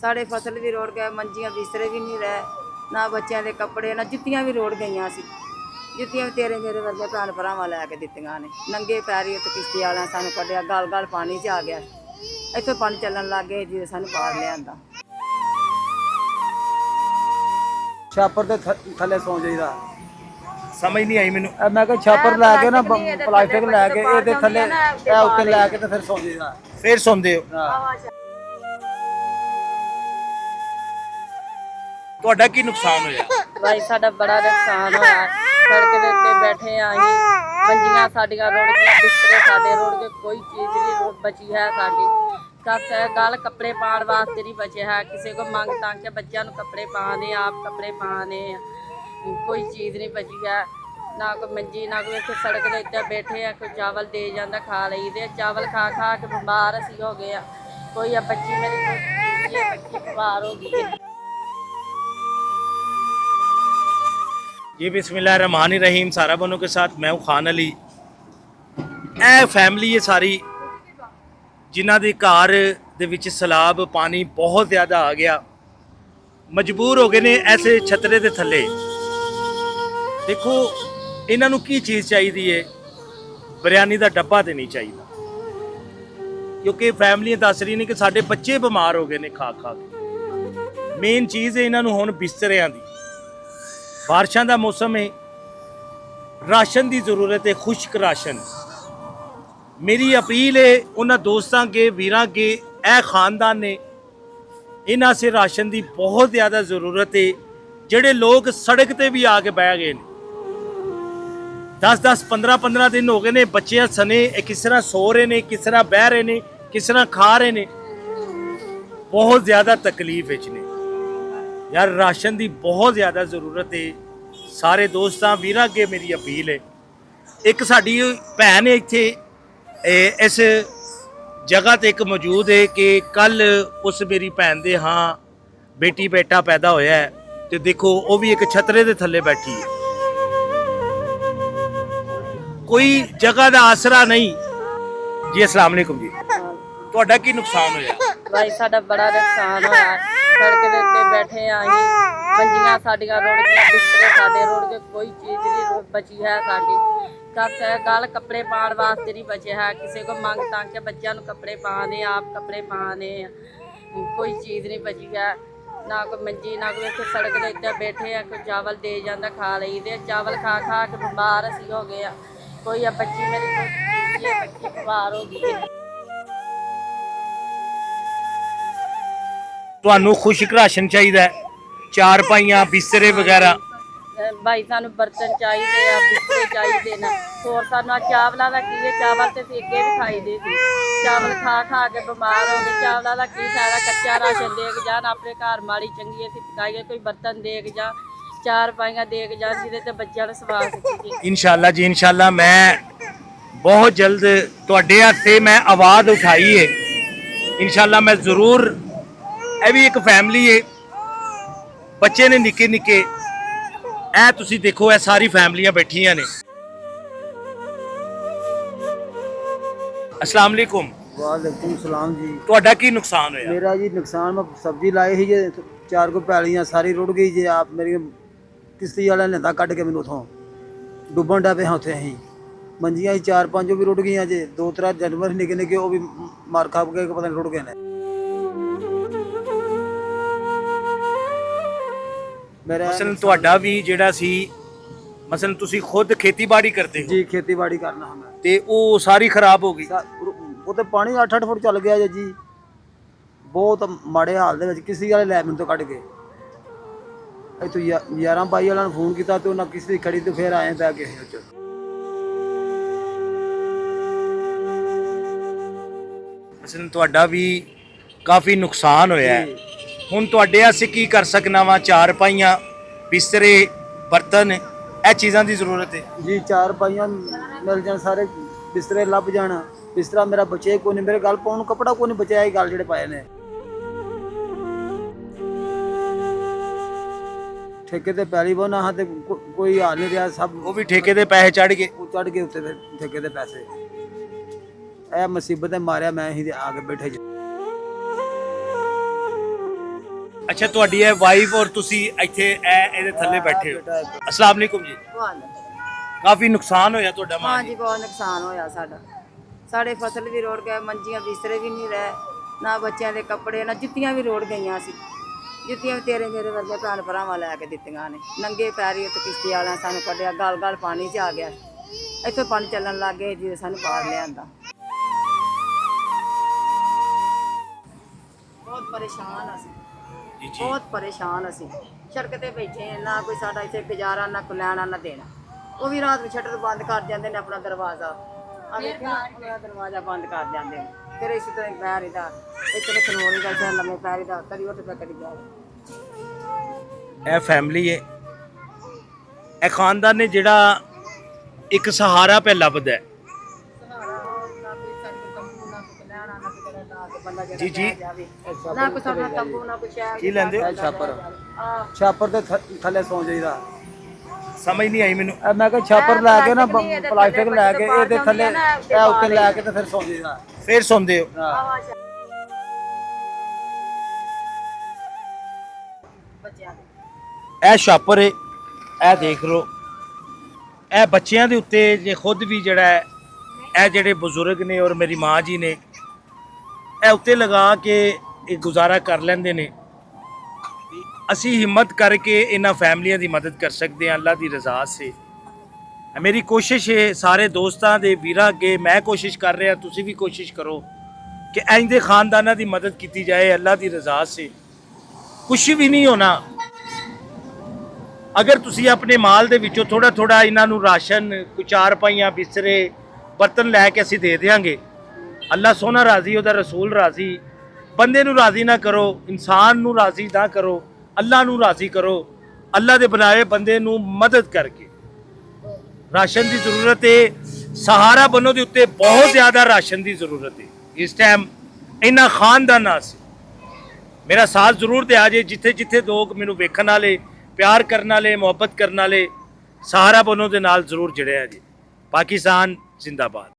साढ़े फसल भी रोड़ गए, मंजियां बिस्तरे भी नहीं रहे, ना बच्चों के कपड़े, ना जुत्तियां भी रोड़ गई सी। जुत्तियां भी तेरे मेरे वर्गे भैन भरावां लैके दित्तियां ने। नंगे पैरी उत्ते किश्ती वालियां सानूं कड्ढिया, गल गल पानी च आ गया। इत्थों पानी चलन लग गए जिसले सानूं पार लिआंदा। छापर ਦੇ ਥੱਲੇ ਸੌਂ ਜਾਈਦਾ। ਸਮਝ ਨਹੀਂ ਆਈ ਮੈਨੂੰ। ਮੈਂ ਕਿਹਾ ਛਾਪਰ ਲੈ ਕੇ ਨਾ ਪਲਾਸਟਿਕ ਲੈ ਕੇ ਇਹਦੇ ਥੱਲੇ ਇਹ ਉੱਤੇ ਲੈ ਕੇ ਤੇ ਫਿਰ ਸੌਂ ਜਾਈਦਾ। ਫਿਰ ਸੌਂਦੇ ਹੋ? ਤੁਹਾਡਾ ਕੀ ਨੁਕਸਾਨ ਹੋਇਆ? भाई साडा बड़ा नुकसान होया। सड़क के उत्ते बैठे आई, मंजियां साडियां रुड़ गई, बिस्तरे साडे रुड़ गए, कोई चीज़ नहीं बची है साडी। कस गल कपड़े पाने वास्ते नहीं बचे है, किसी को मंग तंग के बच्चों को कपड़े पाने, आप कपड़े पाने, कोई चीज़ नहीं बची है। ना कोई मंजी, ना कोई इत्थे सड़क के उत्ते बैठे है, कोई चावल दे जाता खा लईदे। चावल खा खा के बीमार असीं हो गए। कोई बच्ची मेरी बच्ची बीमार हो गई है। जी बिस्मिल्लाहिर्रहमानिर्रहीम। सारा बनो के साथ मैं हूँ खान अली। ਇਹ फैमिली है सारी जिन्हां दे घर दे विच सैलाब पानी बहुत ज़्यादा आ गया, मजबूर हो गए ने ऐसे छतरे दे थल्ले। देखो इन्हां नूं की चीज़ चाहिदी है, बिरयानी दा डब्बा तो नहीं चाहिए, क्योंकि फैमिली दस रही ने कि साडे बच्चे बीमार हो गए ने खा खा के। मेन चीज़ है इन्हां नूं हुण बिस्तरियां दी। बारिशां दा मौसम है, राशन की जरूरत है, खुश्क राशन। मेरी अपील है उन्होंने दोस्तों के वीरां के ए खानदान ने, इन्हां से राशन की बहुत ज़्यादा ज़रूरत है। जेडे लोग सड़क ते भी आके बह गए ने, 10-10 15-15 दिन हो गए ने बच्चे सने किस तरह सो रहे ने, किस तरह बह रहे ने, किस तरह खा रहे ने। बहुत ज़्यादा तकलीफ है ने यार, राशन की बहुत ज़्यादा ज़रूरत है। सारे दोस्तों वीरां अगे मेरी अपील है। एक साडी भैन है इत्थे इस जगह ते एक मौजूद है कि कल उस मेरी भैन दे हाँ बेटी बेटा पैदा होया है, तो देखो वो भी एक छतरे दे थल्ले बैठी है, कोई जगह का आसरा नहीं। जी अस्सलाम वालेकुम जी, तुहाडा की नुकसान होया? भाई साडा बड़ा नुकसान होया। सड़क के उत्ते बैठे आई, मंजियां साडियां रुड़ गई, बिस्तरे साडे रुड़ गए, कोई चीज़ नहीं बची है साडी। कस गल कपड़े पाने वास्ते नहीं बचे है, किसी को मंग तंग के बच्चों को कपड़े पाने, आप कपड़े पाने, कोई चीज़ नहीं बची है। ना कोई मंजी, ना कोई इत्थे सड़क के उत्ते बैठे है, कोई चावल दे जाता खा लईदे। चावल खा खा के बीमार असीं हो गए। कोई बच्ची मेरी बच्ची बीमार हो गई है। ਤੁਹਾਨੂੰ ਖੁਸ਼ਕ ਰਾਸ਼ਨ ਚਾਹੀਦਾ, ਚਾਰ ਪਾਈਆਂ ਬਿਸਤਰੇ ਵਗੈਰਾ? भाई सानू बर्तन चाहिए, बिस्तरे चाहिए ना। होर सानू चावलों का की है, चावल तो अगे भी खाई दे सी, चावल खा खा के बीमार हो गए। चावलों का की फायदा, कच्चा राशन दे के जान, अपने घर माड़ी चंगी असीं पकाइए, कोई बर्तन दे के जा, चार पाइयां दे के जान, जिहदे ते बच्चों नूं सवा सकीए। इंशाअल्लाह जी, इंशाअल्लाह मैं बहुत जल्द तुहाडे हत्थे मैं आवाज़ उठाई है, इंशाअल्लाह मैं ज़रूर। यह भी एक फैमिली है, बच्चे ने निक्के निक्के, ऐ तुसी देखो ऐ सारी फैमिलियां बैठियां ने। अस्सलाम वालेकुम। वालेकुम सलाम जी। तुहाडा की नुकसान होया? मेरा जी नुकसान, मैं सब्जी लाई ही जे, 4 को पैलियां सारी रुड़ गई जे। आप मेरी किश्ती वाले लेंदा कट के मैनू उथों डुबन डे पे हाँ उत्थे असीं। मंजियां 4-5 भी रुड़ गई जे, 2-3 जानवर निक्के निक्के वो भी मार खा के पता नहीं रुड़ गए ने। मसलन तुहाडा भी जिहड़ा सी, मसलन तुसी खुद खेतीबाड़ी करते हो? जी खेतीबाड़ी करना हमें, ते वो सारी खराब हो गई? वो तो पानी 8-8 फुट चल गया जी, बहुत माड़े हाल दे विच। किसी वाले लै मैनूं तो कट के इत्थों 11-22 वाला फोन किया तो उन्हें किसी खड़ी, तो फिर आए पै गए। मसलन तुहाडा भी काफ़ी नुकसान होया है। ਹੁਣ ਤੁਹਾਡੇ ਅਸੀਂ ਕੀ ਕਰ ਸਕਣਾ ਵਾ? ਚਾਰ ਪਾਈਆਂ, ਬਿਸਤਰੇ, ਬਰਤਨ, ਇਹ ਚੀਜ਼ਾਂ ਦੀ ਜ਼ਰੂਰਤ ਹੈ ਜੀ। ਚਾਰ ਪਾਈਆਂ ਮਿਲ ਜਾਣ, ਸਾਰੇ ਬਿਸਤਰੇ ਲੱਭ ਜਾਣ। ਬਿਸਤਰਾ ਮੇਰਾ ਬਚੇ ਕੋਈ ਨਹੀਂ, ਮੇਰੇ ਗੱਲ ਪਾਉਣ ਨੂੰ ਕੱਪੜਾ ਕੋਈ ਨਹੀਂ ਬਚਿਆ, ਇਹ ਗੱਲ ਜਿਹੜੇ ਪਾਏ ਨੇ। ਠੇਕੇ ਤੇ ਪੈਲੀ ਬੋਨਾ ਹਾਂ ਤੇ ਕੋਈ ਹਾਲ ਨਹੀਂ ਰਿਹਾ, ਸਭ ਉਹ ਵੀ ਠੇਕੇ ਦੇ ਪੈਸੇ ਚੜ ਗਏ। ਉਹ ਚੜ ਗਏ ਉੱਤੇ ਤੇ ਠੇਕੇ ਦੇ ਪੈਸੇ। ਇਹ ਮੁਸੀਬਤ ਮਾਰਿਆ, ਮੈਂ ਹੀ ਆ ਕੇ ਬੈਠੇ। ਅੱਛਾ, ਤੁਹਾਡੀ ਇਹ ਵਾਈਫ ਔਰ ਤੁਸੀਂ ਇੱਥੇ ਇਹਦੇ ਥੱਲੇ ਬੈਠੇ ਹੋ। ਅਸਲਾਮ ਅਲੈਕੁਮ ਜੀ। ਕਾਫੀ ਨੁਕਸਾਨ ਹੋਇਆ ਤੁਹਾਡਾ ਮਾਂ ਹਾਂਜੀ ਬਹੁਤ ਨੁਕਸਾਨ ਹੋਇਆ ਸਾਡਾ। ਸਾਡੇ ਫਸਲ ਵੀ ਰੋੜ ਗਏ, ਮੰਜੀਆਂ ਬਿਸਤਰੇ ਵੀ ਨਹੀਂ ਰਹੇ, ਨਾ ਬੱਚਿਆਂ ਦੇ ਕੱਪੜੇ, ਨਾ ਜੁੱਤੀਆਂ ਵੀ ਰੋੜ ਗਈਆਂ ਸੀ। ਜੁੱਤੀਆਂ ਵੀ ਤੇਰੇ ਮੇਰੇ ਵਰਗੇ ਭੈਣ ਭਰਾਵਾਂ ਲੈ ਕੇ ਦਿੱਤੀਆਂ ਨੇ। ਨੰਗੇ ਪੈਰੀ ਉੱਤੇ ਕਿਸ਼ਤੀ ਵਾਲਿਆਂ ਸਾਨੂੰ ਕੱਢਿਆ, ਗਲ ਗਲ ਪਾਣੀ 'ਚ ਆ ਗਿਆ। ਇੱਥੋਂ ਪਾਣੀ ਚੱਲਣ ਲੱਗ ਗਏ ਜੀ, ਸਾਨੂੰ ਪਾਰ ਲਿਆਂਦਾ। ਬਹੁਤ ਪਰੇਸ਼ਾਨ ਅਸੀਂ, ਜੀ ਜੀ। ਬਹੁਤ ਪਰੇਸ਼ਾਨ ਅਸੀਂ। ਸੜਕ ਤੇ ਬੈਠੇ ਹਾਂ, ਨਾ ਕੋਈ ਸਾਡਾ ਇੱਥੇ ਗੁਜ਼ਾਰਾ, ਨਾ ਕੋਈ ਲੈਣਾ ਨਾ ਦੇਣਾ। ਉਹ ਵੀ ਰਾਤ ਨੂੰ ਸ਼ਟਰ ਬੰਦ ਕਰ ਜਾਂਦੇ ਨੇ ਆਪਣਾ ਦਰਵਾਜ਼ਾ, ਆਪਣਾ ਦਰਵਾਜ਼ਾ ਬੰਦ ਕਰ ਜਾਂਦੇ ਨੇ। ਫਿਰ ਇਸ ਤਰ੍ਹਾਂ ਹੀ ਪੈਰ ਇਹਦਾ ਇੱਥੇ ਖਲੋਣੀ ਦਾ ਲੰਮੇ ਪੈਰ ਇਹਦਾ ਕਦੀ ਉੱਠ ਪਿਆ ਕਦੀ ਜਾ। ਇਹ ਫੈਮਿਲੀ ਹੈ, ਇਹ ਖਾਨਦਾਨ ਨੇ ਜਿਹੜਾ ਇੱਕ ਸਹਾਰਾ ਪੈ ਲੱਭਦਾ ਹੈ। ਜੀ ਜੀ। ਨਾ ਕੋਈ ਸਾਡਾ ਤੰਬੂ, ਨਾ ਕੋਈ ਸ਼ਹਿਰ। ਕੀ ਲੈਂਦੇ ਹੋ? ਛਾਪਰ ਦੇ ਥੱਲੇ ਸੌਂ ਜਾਈਦਾ। ਸਮਝ ਨਹੀਂ ਆਈ ਮੈਨੂੰ। ਮੈਂ ਕਿਹਾ ਛਾਪਰ ਲੈ ਕੇ ਨਾ ਪਲਾਸਟਿਕ ਲੈ ਕੇ ਇਹਦੇ ਥੱਲੇ ਇਹ ਉੱਤੇ ਲੈ ਕੇ ਤੇ ਫਿਰ ਸੌਂ ਜਾਈਦਾ। ਫਿਰ ਸੌਂਦੇ ਹੋ? ਇਹ ਛਾਪਰ ਹੈ, ਇਹ ਦੇਖ ਲਓ। ਇਹ ਬੱਚਿਆਂ ਦੇ ਉੱਤੇ ਜੇ ਖੁਦ ਵੀ ਜਿਹੜਾ ਹੈ, ਇਹ ਜਿਹੜੇ ਬਜ਼ੁਰਗ ਨੇ ਔਰ ਮੇਰੀ ਮਾਂ ਜੀ ਨੇ, ਇਹ ਉੱਤੇ ਲਗਾ ਕੇ ਇਹ ਗੁਜ਼ਾਰਾ ਕਰ ਲੈਂਦੇ ਨੇ। ਅਸੀਂ ਹਿੰਮਤ ਕਰਕੇ ਇਹਨਾਂ ਫੈਮਲੀਆਂ ਦੀ ਮਦਦ ਕਰ ਸਕਦੇ ਹਾਂ ਅੱਲਾ ਦੀ ਰਜ਼ਾ ਸੇ। ਮੇਰੀ ਕੋਸ਼ਿਸ਼ ਹੈ ਸਾਰੇ ਦੋਸਤਾਂ ਦੇ ਵੀਰਾਂ ਅੱਗੇ, ਮੈਂ ਕੋਸ਼ਿਸ਼ ਕਰ ਰਿਹਾ, ਤੁਸੀਂ ਵੀ ਕੋਸ਼ਿਸ਼ ਕਰੋ ਕਿ ਇੰਜ ਦੇ ਖਾਨਦਾਨਾਂ ਦੀ ਮਦਦ ਕੀਤੀ ਜਾਏ ਅੱਲਾ ਦੀ ਰਜ਼ਾ ਸੇ। ਕੁਛ ਵੀ ਨਹੀਂ ਹੋਣਾ। ਅਗਰ ਤੁਸੀਂ ਆਪਣੇ ਮਾਲ ਦੇ ਵਿੱਚੋਂ ਥੋੜਾ ਥੋੜਾ ਇਹਨਾਂ ਨੂੰ ਰਾਸ਼ਨ, ਕੋਈ ਚਾਰਪਾਈਆਂ, ਬਿਸਤਰੇ, ਬਰਤਨ ਲੈ ਕੇ ਅਸੀਂ ਦੇ ਦਿਆਂਗੇ। ਅੱਲਾ ਸੋਹਣਾ ਰਾਜ਼ੀ, ਉਹਦਾ ਰਸੂਲ ਰਾਜ਼ੀ। ਬੰਦੇ ਨੂੰ ਰਾਜ਼ੀ ਨਾ ਕਰੋ, ਇਨਸਾਨ ਨੂੰ ਰਾਜ਼ੀ ਨਾ ਕਰੋ, ਅੱਲਾ ਨੂੰ ਰਾਜ਼ੀ ਕਰੋ। ਅੱਲਾ ਦੇ ਬਣਾਏ ਬੰਦੇ ਨੂੰ ਮਦਦ ਕਰਕੇ। ਰਾਸ਼ਨ ਦੀ ਜ਼ਰੂਰਤ ਹੈ, ਸਹਾਰਾ ਬਣੋ ਦੇ ਉੱਤੇ ਬਹੁਤ ਜ਼ਿਆਦਾ ਰਾਸ਼ਨ ਦੀ ਜ਼ਰੂਰਤ ਹੈ ਇਸ ਟਾਈਮ ਇਹਨਾਂ ਖਾਨਦਾਨਾਂ ਸੇ। ਮੇਰਾ ਸਾਥ ਜ਼ਰੂਰ ਦਿਆ ਜੇ, ਜਿੱਥੇ ਜਿੱਥੇ ਲੋਕ ਮੈਨੂੰ ਵੇਖਣ ਵਾਲੇ, ਪਿਆਰ ਕਰਨ ਵਾਲੇ, ਮੁਹੱਬਤ ਕਰਨ ਵਾਲੇ, ਸਹਾਰਾ ਬਣੋ ਦੇ ਨਾਲ ਜ਼ਰੂਰ ਜੁੜਿਆ ਜੀ। ਪਾਕਿਸਤਾਨ ਜ਼ਿੰਦਾਬਾਦ।